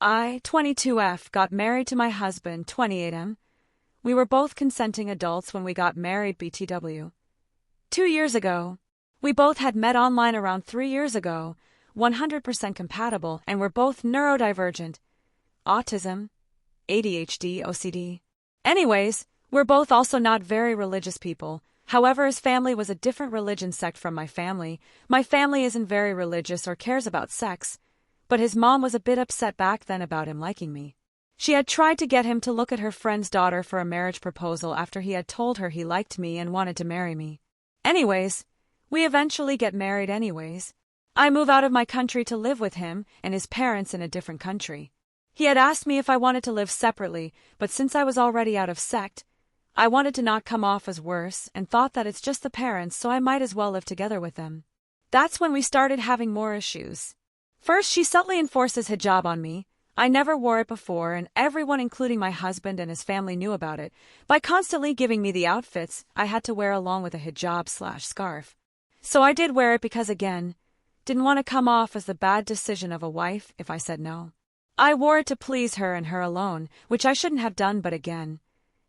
I, 22F, got married to my husband, 28M. We were both consenting adults when we got married, BTW. 2 years ago. We both had met online around 3 years ago, 100% compatible, and we're both neurodivergent. Autism, ADHD, OCD. Anyways, we're both also not very religious people. However, his family was a different religion sect from my family. My family isn't very religious or cares about sex, but his mom was a bit upset back then about him liking me. She had tried to get him to look at her friend's daughter for a marriage proposal after he had told her he liked me and wanted to marry me. Anyways, we eventually get married anyways. I move out of my country to live with him and his parents in a different country. He had asked me if I wanted to live separately, but since I was already out of sect, I wanted to not come off as worse and thought that it's just the parents, so I might as well live together with them. That's when we started having more issues. First, she subtly enforces hijab on me. I never wore it before, and everyone, including my husband and his family, knew about it. By constantly giving me the outfits I had to wear along with a hijab/scarf. So I did wear it because, again, didn't want to come off as the bad decision of a wife if I said no. I wore it to please her and her alone, which I shouldn't have done, but again,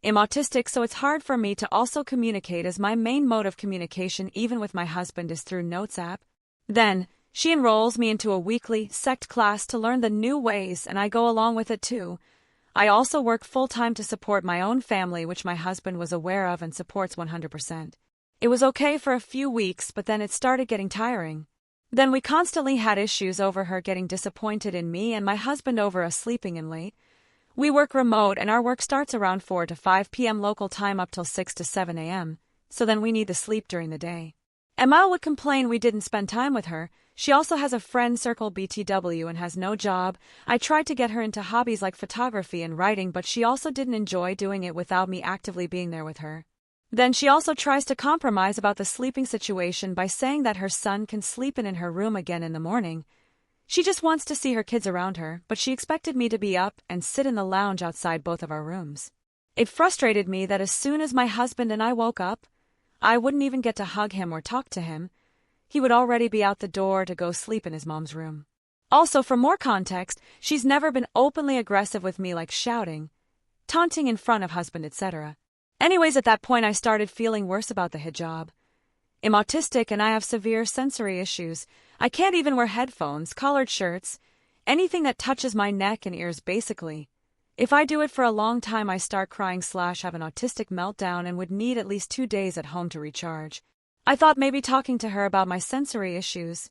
I'm autistic, so it's hard for me to also communicate, as my main mode of communication even with my husband is through Notes app. Then, she enrolls me into a weekly sect class to learn the new ways, and I go along with it too. I also work full-time to support my own family, which my husband was aware of and supports 100%. It was okay for a few weeks, but then it started getting tiring. Then we constantly had issues over her getting disappointed in me and my husband over us sleeping in late. We work remote and our work starts around 4 to 5 p.m. local time up till 6 to 7 a.m., so then we need to sleep during the day. Emma would complain we didn't spend time with her. She also has a friend circle, BTW, and has no job. I tried to get her into hobbies like photography and writing, but she also didn't enjoy doing it without me actively being there with her. Then she also tries to compromise about the sleeping situation by saying that her son can sleep in her room again in the morning. She just wants to see her kids around her, but she expected me to be up and sit in the lounge outside both of our rooms. It frustrated me that as soon as my husband and I woke up, I wouldn't even get to hug him or talk to him. He would already be out the door to go sleep in his mom's room. Also, for more context, she's never been openly aggressive with me, like shouting, taunting in front of husband, etc. Anyways, at that point I started feeling worse about the hijab. I'm autistic and I have severe sensory issues. I can't even wear headphones, collared shirts, anything that touches my neck and ears basically. If I do it for a long time I start crying/have an autistic meltdown and would need at least 2 days at home to recharge. I thought maybe talking to her about my sensory issues,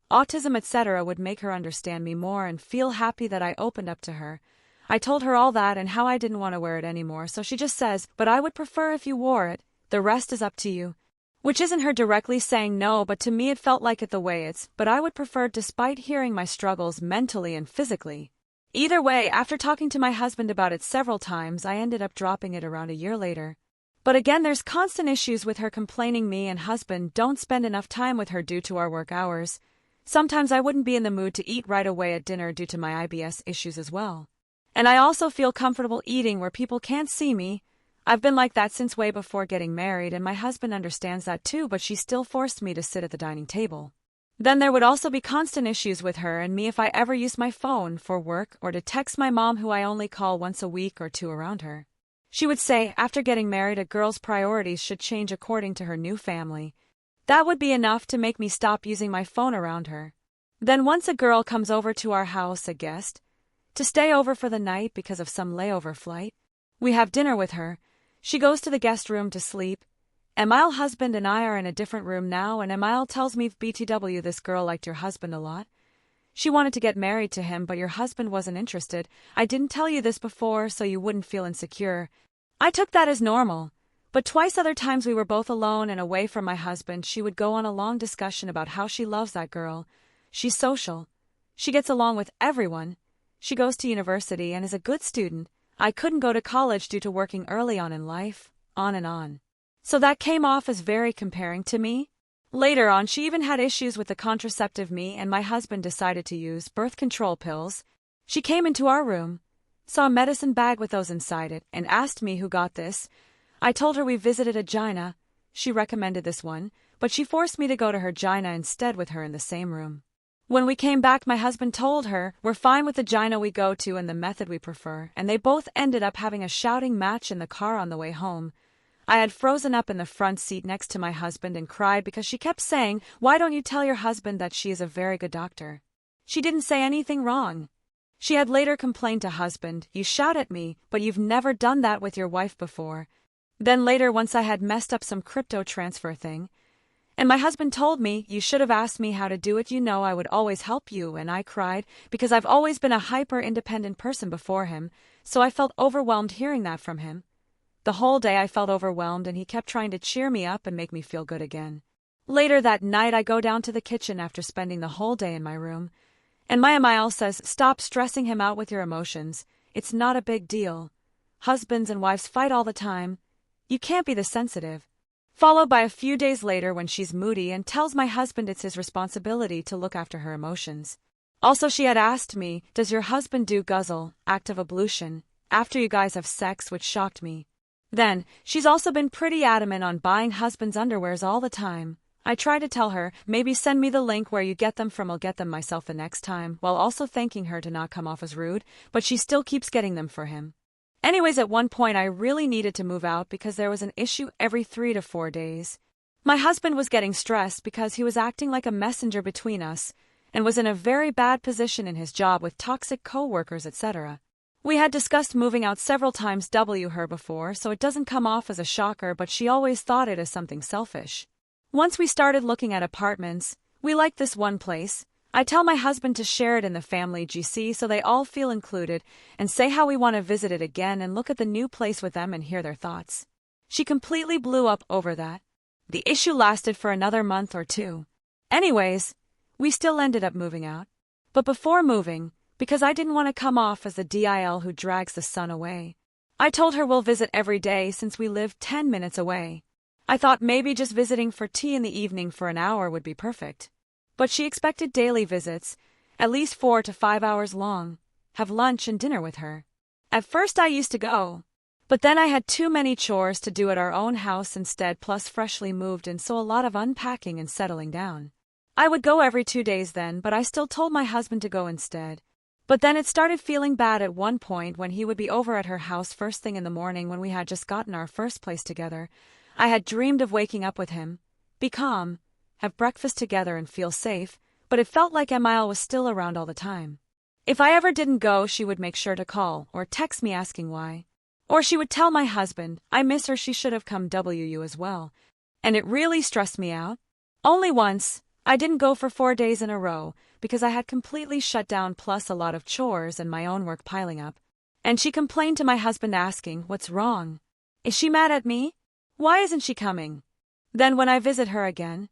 autism, etc. would make her understand me more and feel happy that I opened up to her. I told her all that and how I didn't want to wear it anymore, so she just says, "But I would prefer if you wore it, the rest is up to you." Which isn't her directly saying no, but to me it felt like it the way it's, but I would prefer, despite hearing my struggles mentally and physically. Either way, after talking to my husband about it several times, I ended up dropping it around a year later. But again, there's constant issues with her complaining me and husband don't spend enough time with her due to our work hours. Sometimes I wouldn't be in the mood to eat right away at dinner due to my IBS issues as well. And I also feel comfortable eating where people can't see me. I've been like that since way before getting married, and my husband understands that too, but she still forced me to sit at the dining table. Then there would also be constant issues with her and me if I ever used my phone for work or to text my mom, who I only call once a week or two around her. She would say after getting married a girl's priorities should change according to her new family. That would be enough to make me stop using my phone around her. Then once a girl comes over to our house, a guest, to stay over for the night because of some layover flight, we have dinner with her. She goes to the guest room to sleep. Emile husband and I are in a different room now, and Emile tells me, "BTW, this girl liked your husband a lot. She wanted to get married to him, but your husband wasn't interested. I didn't tell you this before so you wouldn't feel insecure." I took that as normal. But twice other times we were both alone and away from my husband, she would go on a long discussion about how she loves that girl. She's social. She gets along with everyone. She goes to university and is a good student. I couldn't go to college due to working early on in life, on and on. So that came off as very comparing to me. Later on, she even had issues with the contraceptive me and my husband decided to use birth control pills. She came into our room, saw a medicine bag with those inside it, and asked me who got this. I told her we visited a gyna. She recommended this one, but she forced me to go to her gyna instead with her in the same room. When we came back, my husband told her we're fine with the gyno we go to and the method we prefer, and they both ended up having a shouting match in the car on the way home. I had frozen up in the front seat next to my husband and cried because she kept saying, "Why don't you tell your husband that she is a very good doctor? She didn't say anything wrong." She had later complained to husband, "You shout at me, but you've never done that with your wife before." Then later, once I had messed up some crypto transfer thing, and my husband told me, "You should have asked me how to do it, you know I would always help you," and I cried because I've always been a hyper-independent person before him, so I felt overwhelmed hearing that from him. The whole day I felt overwhelmed, and he kept trying to cheer me up and make me feel good again. Later that night I go down to the kitchen after spending the whole day in my room, and my Amiel says, "Stop stressing him out with your emotions. It's not a big deal. Husbands and wives fight all the time. You can't be this sensitive." Followed by a few days later when she's moody and tells my husband it's his responsibility to look after her emotions. Also, she had asked me, "Does your husband do guzzle, act of ablution, after you guys have sex?" which shocked me. Then, she's also been pretty adamant on buying husband's underwears all the time. I try to tell her, maybe send me the link where you get them from, I'll get them myself the next time, while also thanking her to not come off as rude, but she still keeps getting them for him. Anyways, at one point I really needed to move out because there was an issue every 3 to 4 days. My husband was getting stressed because he was acting like a messenger between us and was in a very bad position in his job with toxic co-workers, etc. We had discussed moving out several times her before, so it doesn't come off as a shocker, but she always thought it as something selfish. Once we started looking at apartments, we liked this one place. I tell my husband to share it in the family GC so they all feel included and say how we want to visit it again and look at the new place with them and hear their thoughts. She completely blew up over that. The issue lasted for another month or 2. Anyways, we still ended up moving out. But before moving, because I didn't want to come off as the DIL who drags the sun away, I told her we'll visit every day since we live 10 minutes away. I thought maybe just visiting for tea in the evening for an hour would be perfect. But she expected daily visits, at least 4 to 5 hours long, have lunch and dinner with her. At first I used to go, but then I had too many chores to do at our own house instead, plus freshly moved in, so a lot of unpacking and settling down. I would go every 2 days then, but I still told my husband to go instead. But then it started feeling bad at one point when he would be over at her house first thing in the morning when we had just gotten our first place together. I had dreamed of waking up with him, be calm, have breakfast together and feel safe, but it felt like Amiel was still around all the time. If I ever didn't go, she would make sure to call or text me asking why. Or she would tell my husband, "I miss her, she should have come WU as well." And it really stressed me out. Only once, I didn't go for 4 days in a row because I had completely shut down, plus a lot of chores and my own work piling up. And she complained to my husband asking, "What's wrong? Is she mad at me? Why isn't she coming?" Then when I visit her again,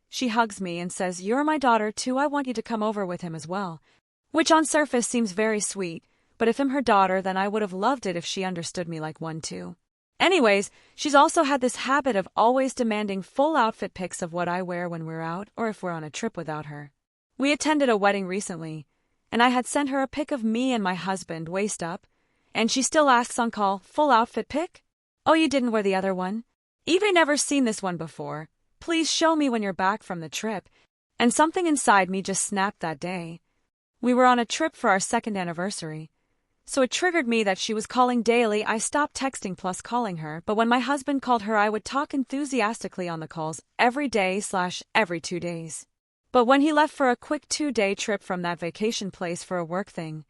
she hugs me and says, "You're my daughter too, I want you to come over with him as well." Which on surface seems very sweet, but if I'm her daughter then I would have loved it if she understood me like one too. Anyways, she's also had this habit of always demanding full outfit pics of what I wear when we're out or if we're on a trip without her. We attended a wedding recently, and I had sent her a pic of me and my husband waist up, and she still asks on call, "Full outfit pic? Oh, you didn't wear the other one? Evie never seen this one before. Please show me when you're back from the trip." And something inside me just snapped that day. We were on a trip for our 2nd anniversary, so it triggered me that she was calling daily. I stopped texting plus calling her, but when my husband called her I would talk enthusiastically on the calls every day / every 2 days. But when he left for a quick 2-day trip from that vacation place for a work thing,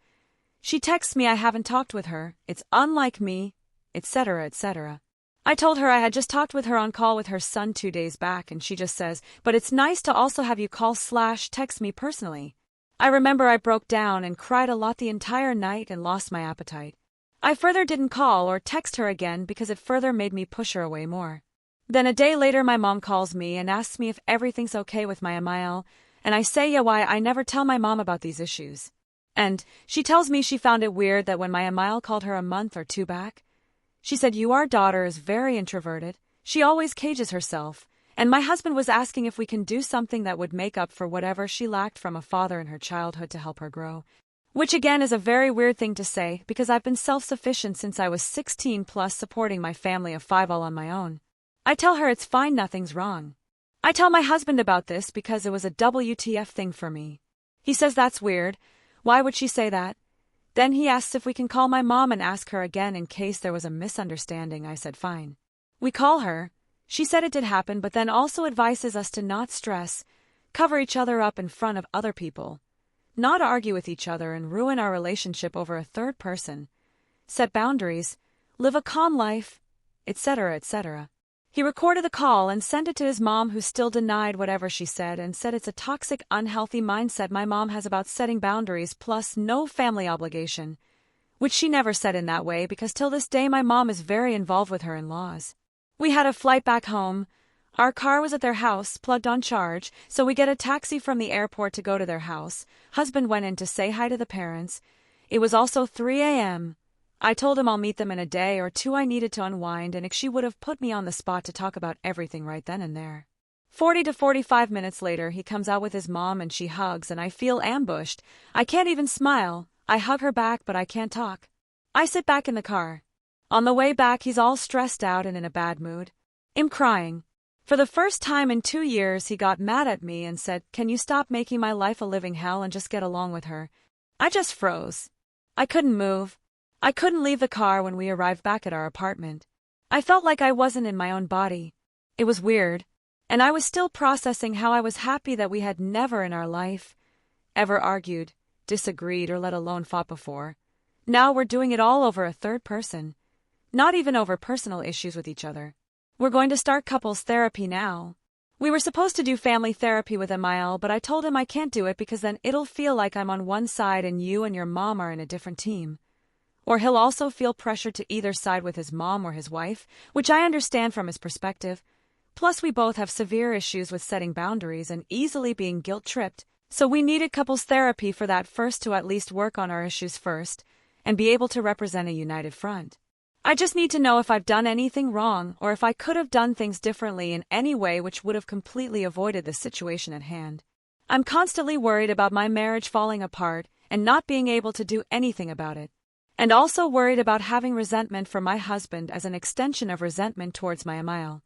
she texts me I haven't talked with her, it's unlike me, etc., etc. I told her I had just talked with her on call with her son 2 days back, and she just says, "But it's nice to also have you call / text me personally." I remember I broke down and cried a lot the entire night and lost my appetite. I further didn't call or text her again because it further made me push her away more. Then a day later my mom calls me and asks me if everything's okay with my Amiel, and I say yeah, why I never tell my mom about these issues. And she tells me she found it weird that when my Amiel called her a month or 2 back, she said, "Your daughter is very introverted, she always cages herself, and my husband was asking if we can do something that would make up for whatever she lacked from a father in her childhood to help her grow." Which again is a very weird thing to say because I've been self-sufficient since I was 16 plus, supporting my family of 5 all on my own. I tell her it's fine, nothing's wrong. I tell my husband about this because it was a WTF thing for me. He says that's weird. Why would she say that? Then he asks if we can call my mom and ask her again in case there was a misunderstanding. I said fine. We call her. She said it did happen, but then also advises us to not stress, cover each other up in front of other people, not argue with each other and ruin our relationship over a third person, set boundaries, live a calm life, etc., etc. He recorded the call and sent it to his mom, who still denied whatever she said and said it's a toxic, unhealthy mindset my mom has about setting boundaries plus no family obligation, which she never said in that way because till this day my mom is very involved with her in-laws. We had a flight back home. Our car was at their house, plugged on charge, so we get a taxi from the airport to go to their house. Husband went in to say hi to the parents. It was also 3 a.m. I told him I'll meet them in a day or two. I needed to unwind, and she would have put me on the spot to talk about everything right then and there. 40 to 45 minutes later, he comes out with his mom and she hugs, and I feel ambushed. I can't even smile. I hug her back, but I can't talk. I sit back in the car. On the way back, he's all stressed out and in a bad mood. I'm crying. For the first time in 2 years, he got mad at me and said, "Can you stop making my life a living hell and just get along with her?" I just froze. I couldn't move. I couldn't leave the car when we arrived back at our apartment. I felt like I wasn't in my own body. It was weird, and I was still processing how I was happy that we had never in our life ever argued, disagreed, or let alone fought before. Now we're doing it all over a third person, not even over personal issues with each other. We're going to start couples therapy now. We were supposed to do family therapy with Emile, but I told him I can't do it because then it'll feel like I'm on one side and you and your mom are in a different team. Or he'll also feel pressure to either side with his mom or his wife, which I understand from his perspective. Plus, we both have severe issues with setting boundaries and easily being guilt-tripped, so we needed couples therapy for that first to at least work on our issues first and be able to represent a united front. I just need to know if I've done anything wrong or if I could have done things differently in any way which would have completely avoided the situation at hand. I'm constantly worried about my marriage falling apart and not being able to do anything about it. And also worried about having resentment for my husband as an extension of resentment towards my Emile.